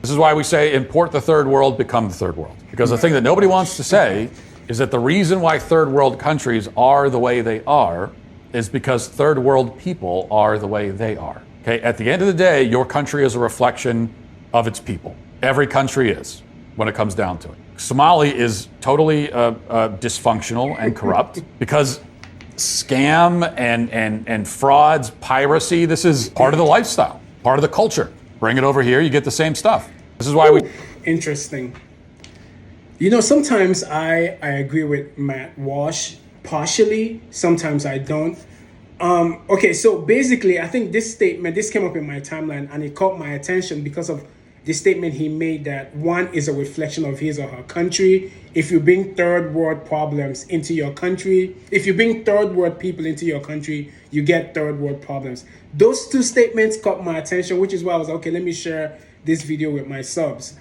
This is why we say import the third world, become the third world. Because the thing that nobody wants to say is that the reason why third world countries are the way they are is because third world people are the way they are. Okay, at the end of the day, your country is a reflection of its people. Every country is, when it comes down to it. Somali is totally dysfunctional and corrupt because scam and frauds, piracy, this is part of the lifestyle, part of the culture. Bring it over here, you get the same stuff. This is why we... Interesting. You know, sometimes I agree with Matt Walsh partially, sometimes I don't. Okay, so basically, I think this statement, this came up in my timeline and it caught my attention because of the statement he made that one is a reflection of his or her country. If you bring third world problems into your country, if you bring third world people into your country, you get third world problems. Those two statements caught my attention, which is why I was like, okay, let me share this video with my subs.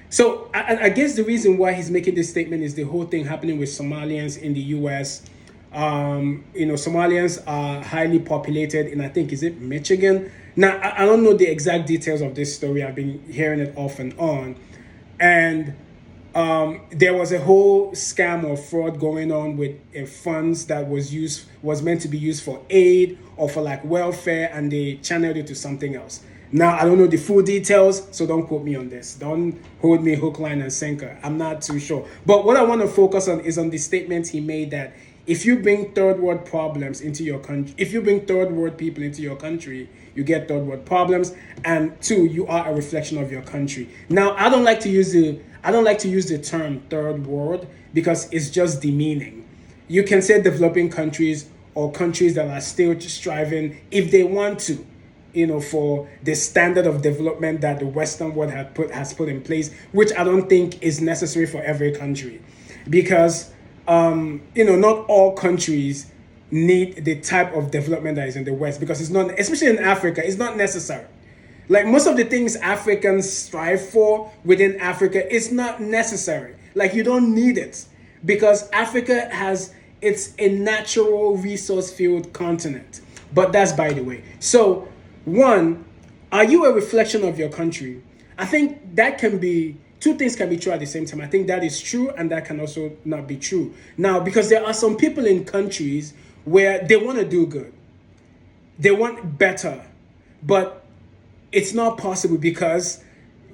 So I guess the reason why he's making this statement is the whole thing happening with Somalians in the US. Somalians are highly populated in, I think, is it Michigan? Now, I don't know the exact details of this story. I've been hearing it off and on. And there was a whole scam or fraud going on with funds that was meant to be used for aid or for like welfare, and they channeled it to something else. Now, I don't know the full details, so don't quote me on this. Don't hold me hook, line, and sinker. I'm not too sure. But what I want to focus on is on the statement he made that if you bring third world problems into your country, if you bring third world people into your country, you get third world problems. And two, you are a reflection of your country. Now, I don't like to use the term third world because it's just demeaning. You can say developing countries or countries that are still striving if they want to, for the standard of development that the Western world has put in place, which I don't think is necessary for every country, because not all countries need the type of development that is in the West, because it's not, especially in Africa, it's not necessary. Like most of the things Africans strive for within Africa, it's not necessary. Like you don't need it, because Africa it's a natural resource-filled continent. But that's by the way. So, one, are you a reflection of your country? I think that can be, two things can be true at the same time. I think that is true and that can also not be true. Now, because there are some people in countries where they want to do good. They want better, but it's not possible because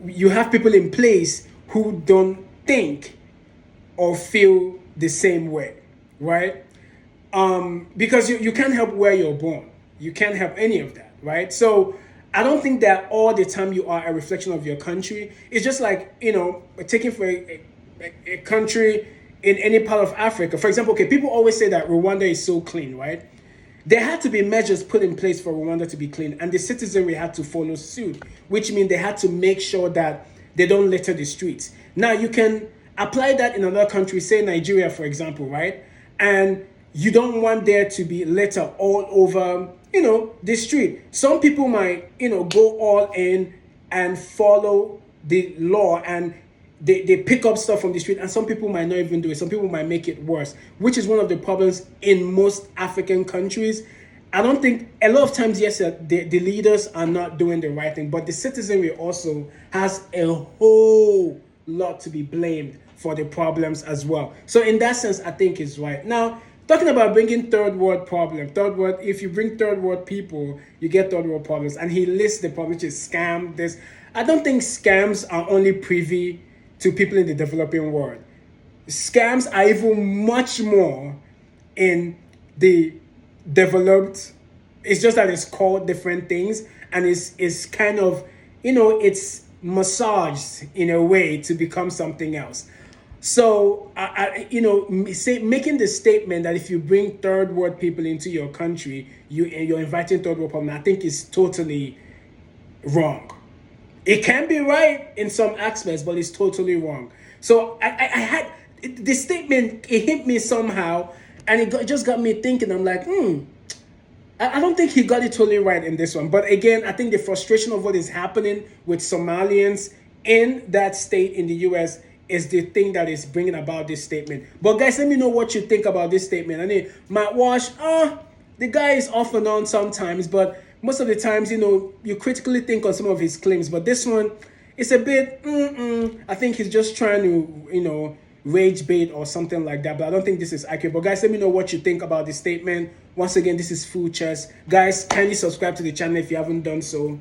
you have people in place who don't think or feel the same way, right? Because you can't help where you're born. You can't help any of that, right? So I don't think that all the time you are a reflection of your country. It's just like, taking for a country in any part of Africa. For example, okay, people always say that Rwanda is so clean, right? There had to be measures put in place for Rwanda to be clean, and the citizenry had to follow suit, which means they had to make sure that they don't litter the streets. Now, you can apply that in another country, say Nigeria, for example, right? And you don't want there to be litter all over, the street. Some people might, go all in and follow the law, and they pick up stuff from the street, and some people might not even do it. Some people might make it worse, which is one of the problems in most African countries. I don't think, a lot of times, yes, the leaders are not doing the right thing, but the citizenry also has a whole lot to be blamed for the problems as well. So in that sense, I think it's right. Now, talking about bringing third world if you bring third world people, you get third world problems. And he lists the problems, which is scam, this. I don't think scams are only privy to people in the developing world. Scams are even much more in the developed. It's just that it's called different things, and it's kind of, it's massaged in a way to become something else. So, making the statement that if you bring third world people into your country, you're inviting third world problems, I think is totally wrong. It can be right in some aspects, but it's totally wrong. So I had the statement, it hit me somehow, and it just got me thinking. I'm like, I don't think he got it totally right in this one. But again, I think the frustration of what is happening with Somalians in that state in the US is the thing that is bringing about this statement. But guys, let me know what you think about this statement. I mean, Matt Walsh, the guy is off and on sometimes, but most of the times, you critically think on some of his claims, but this one, it's a bit, I think he's just trying to, rage bait or something like that, but I don't think this is accurate. But guys, let me know what you think about this statement. Once again, this is Full Chess. Guys, kindly subscribe to the channel if you haven't done so.